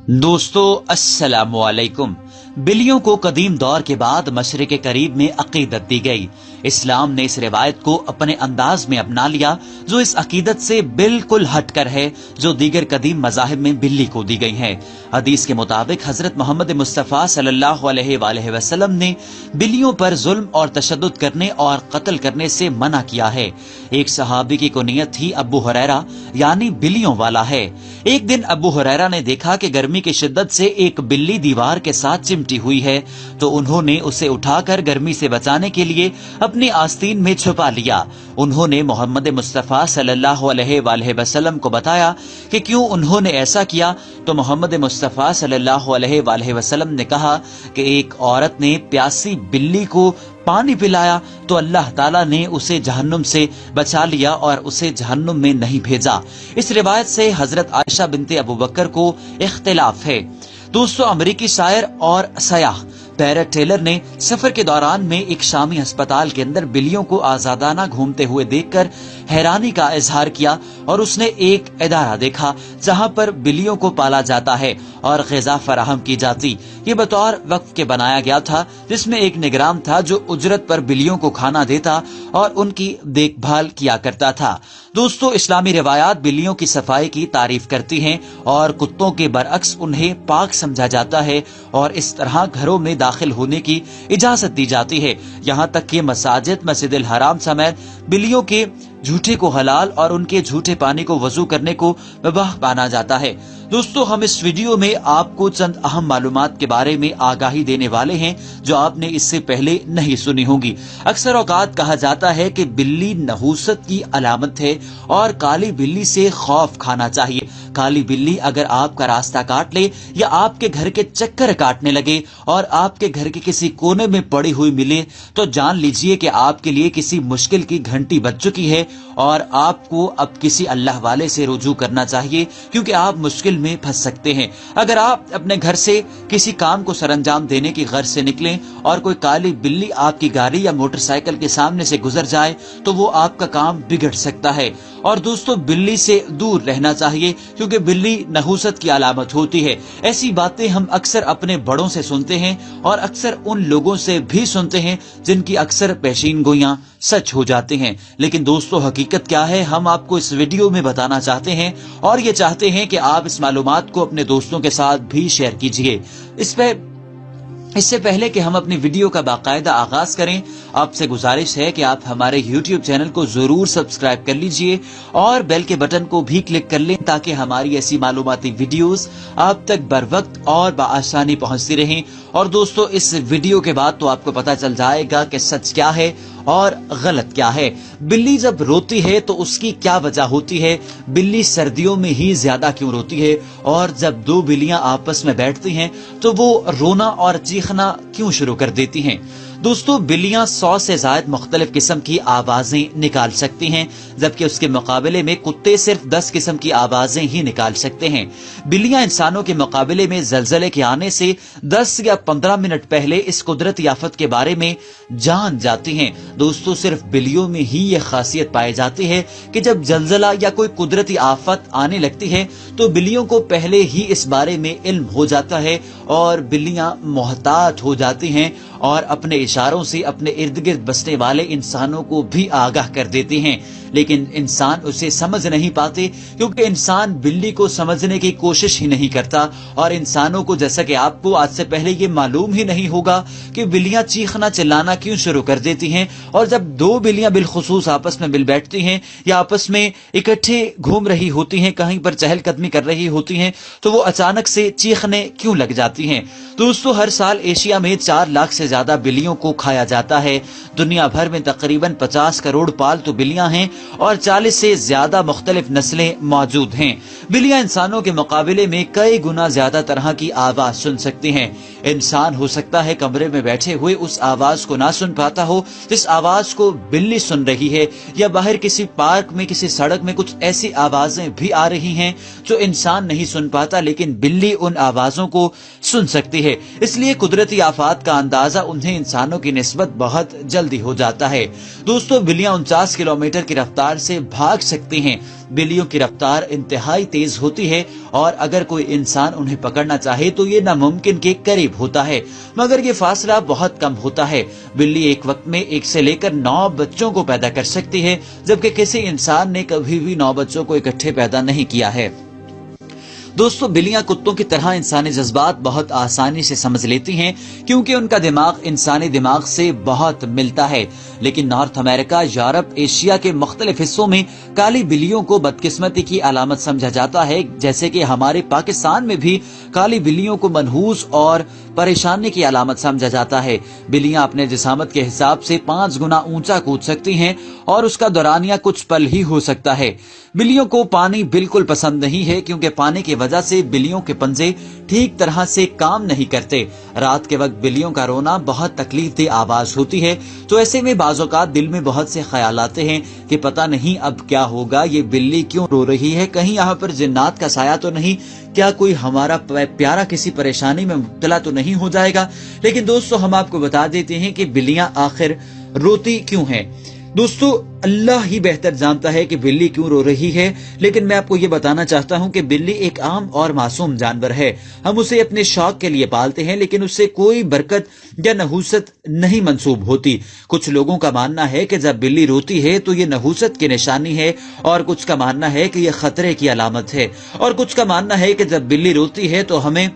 दोस्तों अस्सलाम वालेकुम। बिल्लियों को कदीम दौर के बाद मशरिक करीब में अकीदत दी गई। इस्लाम ने इस रिवायत को अपने अंदाज में अपना लिया जो इस अकीदत से बिल्कुल हटकर है जो दीगर कदीम मज़ाहिब में बिल्ली को दी गई है। हदीस के मुताबिक हजरत मोहम्मद मुस्तफ़ा सल्लल्लाहु अलैहि वसल्लम ने बिल्लियों पर जुल्म और तशद्दुद करने और कत्ल करने से मना किया है। एक सहाबी की कुनियत थी अबू हुरैरा यानी बिल्लियों वाला है। एक दिन अबू हुरैरा ने देखा कि गर्मी की शिद्दत से एक बिल्ली दीवार के साथ चिमटी हुई है, तो उन्होंने उसे उठाकर गर्मी से बचाने के लिए अपनी आस्तीन में छुपा लिया। उन्होंने मोहम्मद मुस्तफ़ा सल्लल्लाहु अलैहि वसल्लम को बताया कि क्यों उन्होंने ऐसा किया, तो मोहम्मद मुस्तफ़ा सल्लल्लाहु अलैहि वसल्लम ने कहा कि एक औरत ने प्यासी बिल्ली को पानी पिलाया तो अल्लाह ताला ने उसे जहन्नुम से बचा लिया और उसे जहन्नुम में नहीं भेजा। इस रिवायत से हजरत आयशा बिनते अबू बकर को इख्तिलाफ है। दोस्तों, अमेरिकी शायर और सयाह पैरेट टेलर ने सफर के दौरान में एक शामी अस्पताल के अंदर बिल्लियों को आजादाना घूमते हुए देखकर हैरानी का इजहार किया और उसने एक इदारा देखा जहां पर बिल्लियों को पाला जाता है और ग़िज़ा फराहम की जाती। ये बतौर वक्फ के बनाया गया था, जिसमें एक निगरान था जो उजरत पर बिल्लियों को खाना देता और उनकी देखभाल किया करता था। दोस्तों, इस्लामी रिवायात बिल्लियों की सफाई की तारीफ करती हैं और कुत्तों के बरअक्स उन्हें पाक समझा जाता है और इस तरह घरों में दाखिल होने की इजाजत दी जाती है। यहाँ तक कि मसाजिद, मस्जिदुल हराम समेत बिल्लियों के झूठे को हलाल और उनके झूठे पानी को वजू करने को मुबाह माना जाता है। दोस्तों, हम इस वीडियो में आपको चंद अहम मालूमात के बारे में आगाही देने वाले हैं जो आपने इससे पहले नहीं सुनी होंगी। अक्सर औकात कहा जाता है कि बिल्ली नहूसत की अलामत है और काली बिल्ली से खौफ खाना चाहिए। काली बिल्ली अगर आपका रास्ता काट ले या आपके घर के चक्कर काटने लगे और आपके घर के किसी कोने में पड़ी हुई मिले तो जान लीजिए कि आपके लिए किसी मुश्किल की घंटी बज चुकी है और आपको अब किसी अल्लाह वाले से रुजू करना चाहिए, क्योंकि आप मुश्किल में फंस सकते हैं। अगर आप अपने घर से किसी काम को सरंजाम देने की गर्ज से निकलें और कोई काली बिल्ली आपकी गाड़ी या मोटरसाइकिल के सामने से गुजर जाए तो वो आपका काम बिगड़ सकता है। और दोस्तों, बिल्ली से दूर रहना चाहिए क्योंकि बिल्ली नहूसत की अलामत होती है। ऐसी बातें हम अक्सर अपने बड़ों से सुनते हैं और अक्सर उन लोगों से भी सुनते हैं जिनकी अक्सर पेशीन गोइयां सच हो जाती हैं। लेकिन दोस्तों, हकीकत क्या है हम आपको इस वीडियो में बताना चाहते हैं और ये चाहते हैं कि आप इस मालूमात को अपने दोस्तों के साथ भी शेयर कीजिए। इससे पहले कि हम अपनी वीडियो का बाकायदा आगाज करें, आपसे गुजारिश है कि आप हमारे YouTube चैनल को जरूर सब्सक्राइब कर लीजिए और बेल के बटन को भी क्लिक कर लें ताकि हमारी ऐसी मालूमाती वीडियोस आप तक बर वक्त और बआसानी पहुंचती रहें। और दोस्तों, इस वीडियो के बाद तो आपको पता चल जाएगा कि सच क्या है और गलत क्या है। बिल्ली जब रोती है तो उसकी क्या वजह होती है, बिल्ली सर्दियों में ही ज्यादा क्यों रोती है, और जब दो बिल्लियां आपस में बैठती हैं तो वो रोना और चीखना क्यों शुरू कर देती हैं। दोस्तों, बिल्लियां 100 से ज्यादा मुख्तलिफ किस्म की आवाजें निकाल सकती हैं, जबकि उसके मुकाबले में कुत्ते सिर्फ 10 किस्म की आवाजें ही निकाल सकते हैं। बिल्लियां इंसानों के मुकाबले में जलजले के आने से 10 या 15 मिनट पहले इस कुदरती आफत के बारे में जान जाती हैं। दोस्तों, सिर्फ बिल्लियों में ही यह खासियत पाई जाती है कि जब जलजला या कोई कुदरती आफत आने लगती है तो बिल्लियों को पहले ही इस बारे में इल्म हो जाता है और बिल्लियां मोहतात हो जाती हैं और अपने इशारों से अपने इर्द गिर्द बसने वाले इंसानों को भी आगाह कर देती हैं। लेकिन इंसान उसे समझ नहीं पाते क्योंकि इंसान बिल्ली को समझने की कोशिश ही नहीं करता और इंसानों को, जैसा कि आपको आज से पहले ये मालूम ही नहीं होगा कि बिल्लियां चीखना चिल्लाना क्यों शुरू कर देती हैं, और जब दो बिल्लियां बिलखुसूस आपस में मिल बैठती हैं या आपस में इकट्ठे घूम रही होती हैं, कहीं पर चहलकदमी कर रही होती हैं, तो वो अचानक से चीखने क्यों लग जाती हैं। दोस्तों, हर साल एशिया में 4 लाख से ज्यादा बिल्लियों को खाया जाता है। दुनिया भर में तकरीबन 50 करोड़ पालतू बिल्लियां हैं और 40 से ज्यादा मुख्तलिफ नस्लें मौजूद हैं। बिल्लियां इंसानों के मुकाबले में कई गुना ज्यादा तरह की आवाज सुन सकती हैं। इंसान हो सकता है कमरे में बैठे हुए उस आवाज को ना सुन पाता हो जिस आवाज को बिल्ली सुन रही है, या बाहर किसी पार्क में, किसी सड़क में कुछ ऐसी आवाजें भी आ रही हैं जो इंसान नहीं सुन पाता, लेकिन बिल्ली उन आवाजों को सुन सकती है, इसलिए कुदरती आफात का अंदाजा उन्हें इंसानों की निस्बत बहुत जल्दी हो जाता है। दोस्तों, बिल्लियां 49 किलोमीटर की रफ्तार से भाग सकती हैं। बिल्लियों की रफ्तार इंतहाई तेज होती है और अगर कोई इंसान उन्हें पकड़ना चाहे तो ये नामुमकिन के करीब होता है, मगर ये फासला बहुत कम होता है। बिल्ली एक वक्त में 1 से लेकर 9 बच्चों को पैदा कर सकती है, जबकि किसी इंसान ने कभी भी 9 बच्चों को इकट्ठे पैदा नहीं किया है। दोस्तों, बिल्लियां कुत्तों की तरह इंसानी जज्बात बहुत आसानी से समझ लेती हैं, क्योंकि उनका दिमाग इंसानी दिमाग से बहुत मिलता है। लेकिन नॉर्थ अमेरिका, यूरोप, एशिया के मुख्तलिफ हिस्सों में काली बिल्लियों को बदकिस्मती की अलामत समझा जाता है, जैसे कि हमारे पाकिस्तान में भी काली बिल्लियों को मनहूस और परेशानी की अलामत समझा जाता है। बिल्लियां अपने जिसामत के हिसाब से 5 गुना ऊंचा कूद सकती हैं और उसका दौरानिया कुछ पल ही हो सकता है। बिल्लियों को पानी बिल्कुल पसंद नहीं है, क्योंकि पानी की वजह से बिल्लियों के पंजे ठीक तरह से काम नहीं करते। रात के वक्त बिल्लियों का रोना बहुत तकलीफदेह आवाज होती है, तो ऐसे में बाज़-औक़ात दिल में बहुत से ख्याल आते हैं कि पता नहीं अब क्या होगा, ये बिल्ली क्यों रो रही है, कहीं यहाँ पर जिन्नात का साया तो नहीं, क्या कोई हमारा प्यारा किसी परेशानी में मुब्तला तो नहीं हो जाएगा। लेकिन दोस्तों, हम आपको बता देते हैं कि बिल्लियां आखिर रोती क्यों हैं। दोस्तों, अल्लाह ही बेहतर जानता है कि बिल्ली क्यों रो रही है, लेकिन मैं आपको ये बताना चाहता हूँ कि बिल्ली एक आम और मासूम जानवर है। हम उसे अपने शौक के लिए पालते हैं, लेकिन उससे कोई बरकत या नहूसत नहीं मंसूब होती। कुछ लोगों का मानना है कि जब बिल्ली रोती है तो ये नहूसत की निशानी है, और कुछ का मानना है कि यह खतरे की अलामत है, और कुछ का मानना है कि जब बिल्ली रोती है तो हमें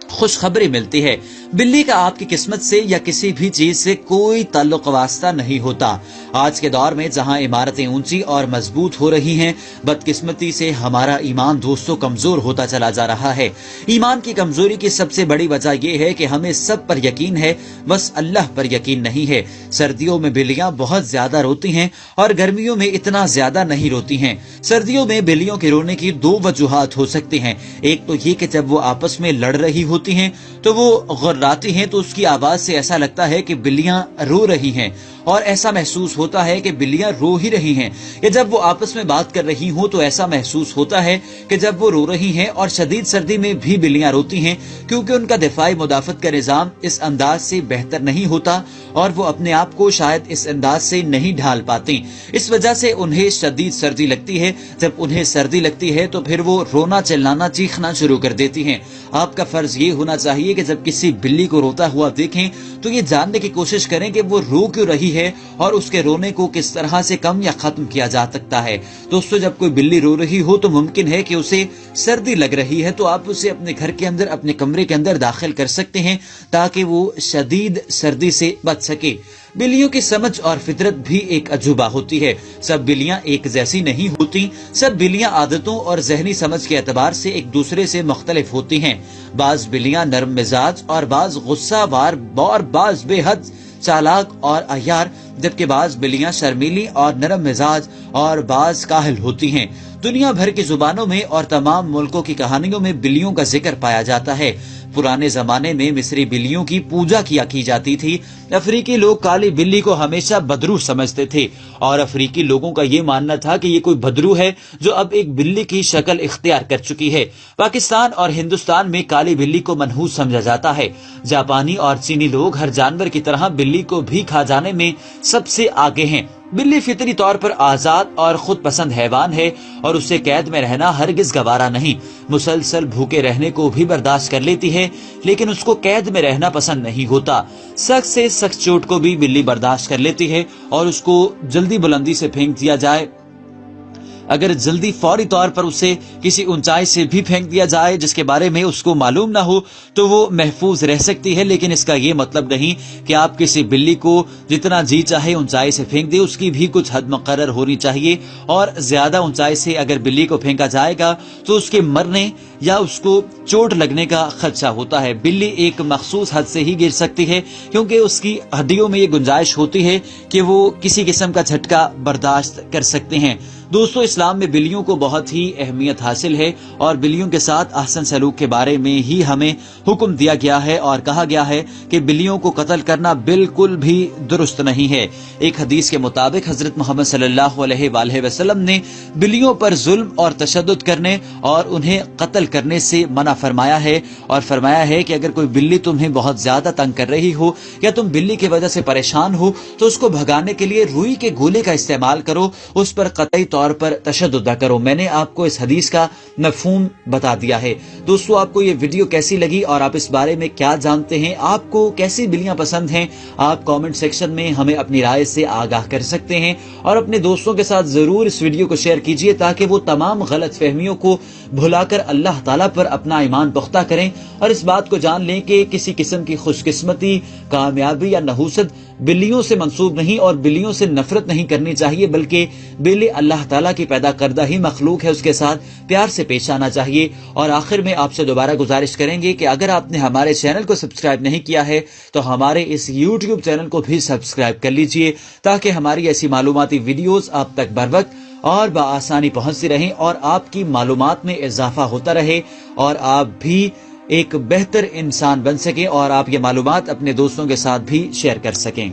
खुशखबरी मिलती है। बिल्ली का आपकी किस्मत से या किसी भी चीज से कोई ताल्लुक वास्ता नहीं होता। आज के दौर में जहां इमारतें ऊंची और मजबूत हो रही हैं, बदकिस्मती से हमारा ईमान दोस्तों कमजोर होता चला जा रहा है। ईमान की कमजोरी की सबसे बड़ी वजह यह है कि हमें सब पर यकीन है, बस अल्लाह पर यकीन नहीं है। सर्दियों में बिल्लियां बहुत ज्यादा रोती हैं और गर्मियों में इतना ज्यादा नहीं रोती हैं। सर्दियों में बिल्लियों के रोने की 2 वजूहात हो सकती हैं। एक तो ये कि जब वो आपस में लड़ रही होती हैं तो वो गुर्राती हैं, तो उसकी आवाज से ऐसा लगता है कि बिल्लियां रो रही हैं, और ऐसा महसूस होता है कि बिल्लियां रो ही रही हैं। या जब वो आपस में बात कर रही हो तो ऐसा महसूस होता है कि जब वो रो रही हैं। और शदीद सर्दी में भी बिल्लियां रोती हैं, क्योंकि उनका दिफाई मुदाफत का निजाम इस अंदाज से बेहतर नहीं होता और वो अपने आप को शायद इस अंदाज से नहीं ढाल पाती। इस वजह से उन्हें शदीद सर्दी लगती है। जब उन्हें सर्दी लगती है तो फिर वो रोना, चिल्लाना, चीखना शुरू कर देती हैं। आपका फर्ज ये होना चाहिए कि जब किसी बिल्ली को रोता हुआ देखें तो ये जानने की कोशिश करें कि वो रो क्यों रही है और उसके रोने को किस तरह से कम या खत्म किया जा सकता है। दोस्तों, जब कोई बिल्ली रो रही हो तो मुमकिन है कि उसे सर्दी लग रही है, तो आप उसे अपने घर के अंदर, अपने कमरे के अंदर दाखिल कर सकते हैं ताकि वो शदीद सर्दी से बच सके। बिल्लियों की समझ और फितरत भी एक अजूबा होती है। सब बिल्लियां एक जैसी नहीं होती। सब बिल्लियां आदतों और जहनी समझ के एतबार से एक दूसरे से मुख्तलिफ होती हैं। बाज बिल्लियां नरम मिजाज और बाज गुस्सावार और बाज बेहद चालाक और अय्यार, जबकि बाज बिल्लियां शर्मीली और नरम मिजाज और बाज काहिल होती हैं। दुनिया भर की जुबानों में और तमाम मुल्कों की कहानियों में बिल्लियों का जिक्र पाया जाता है। पुराने जमाने में मिस्री बिल्लियों की पूजा किया की जाती थी। अफ्रीकी लोग काली बिल्ली को हमेशा बदरू समझते थे और अफ्रीकी लोगों का ये मानना था कि ये कोई बदरू है जो अब एक बिल्ली की शक्ल इख्तियार कर चुकी है। पाकिस्तान और हिंदुस्तान में काली बिल्ली को मनहूस समझा जाता है। जापानी और चीनी लोग हर जानवर की तरह बिल्ली को भी खा जाने में सबसे आगे हैं। बिल्ली फितरी तौर पर आजाद और खुद पसंद हैवान है और उससे कैद में रहना हरगिज गवारा नहीं। मुसलसल भूखे रहने को भी बर्दाश्त कर लेती है, लेकिन उसको कैद में रहना पसंद नहीं होता। सख्त से सख्त चोट को भी बिल्ली बर्दाश्त कर लेती है और उसको जल्दी बुलंदी से फेंक दिया जाए, अगर जल्दी फौरी तौर पर उसे किसी ऊंचाई से भी फेंक दिया जाए जिसके बारे में उसको मालूम ना हो तो वो महफूज रह सकती है। लेकिन इसका ये मतलब नहीं कि आप किसी बिल्ली को जितना जी चाहे ऊंचाई से फेंक दे। उसकी भी कुछ हद मुकर्रर होनी चाहिए, और ज्यादा ऊंचाई से अगर बिल्ली को फेंका जाएगा तो उसके मरने या उसको चोट लगने का खदशा होता है। बिल्ली एक मखसूस हद से ही गिर सकती है, क्योंकि उसकी हड्डियों में ये गुंजाइश होती है कि वो किसी किस्म का झटका बर्दाश्त कर सकते हैं। دوستو اسلام میں بلیوں کو بہت ہی اہمیت حاصل ہے اور بلیوں کے ساتھ احسن سلوک کے بارے میں ہی ہمیں حکم دیا گیا ہے اور کہا گیا ہے کہ بلیوں کو قتل کرنا بالکل بھی درست نہیں ہے۔ ایک حدیث کے مطابق حضرت محمد صلی اللہ علیہ وآلہ وسلم نے بلیوں پر ظلم اور تشدد کرنے اور انہیں قتل کرنے سے منع فرمایا ہے اور فرمایا ہے کہ اگر کوئی بلی تمہیں بہت زیادہ تنگ کر رہی ہو یا تم بلی کی وجہ سے پریشان ہو تو اس کو بھگانے کے لیے روئی کے گولے کا استعمال کرو، اس پر قطعی طور پر تشدد نہ کرو۔ میں نے آپ کو اس حدیث کا مفہوم بتا دیا ہے۔ دوستو آپ کو یہ ویڈیو کیسی لگی اور آپ اس بارے میں کیا جانتے ہیں؟ آپ کو کیسی بلیاں پسند ہیں؟ آپ کامنٹ سیکشن میں ہمیں اپنی رائے سے آگاہ کر سکتے ہیں اور اپنے دوستوں کے ساتھ ضرور اس ویڈیو کو شیئر کیجیے تاکہ وہ تمام غلط فہمیوں کو بھلا کر اللہ تعالیٰ پر اپنا ایمان پختہ کریں اور اس بات کو جان لیں کہ کسی قسم کی خوش قسمتی، کامیابی یا نحوست بلیوں سے منسوب نہیں اور بلیوں سے نفرت نہیں کرنی چاہیے، بلکہ بلی اللہ تعالیٰ کی پیدا کردہ ہی مخلوق ہے، اس کے ساتھ پیار سے پیش آنا چاہیے۔ اور آخر میں آپ سے دوبارہ گزارش کریں گے کہ اگر آپ نے ہمارے چینل کو سبسکرائب نہیں کیا ہے تو ہمارے اس یوٹیوب چینل کو بھی سبسکرائب کر لیجئے تاکہ ہماری ایسی معلوماتی ویڈیوز آپ تک بروقت اور بآسانی پہنچتی رہیں اور آپ کی معلومات میں اضافہ ہوتا رہے اور آپ بھی ایک بہتر انسان بن سکیں اور آپ یہ معلومات اپنے دوستوں کے ساتھ بھی شیئر کر سکیں۔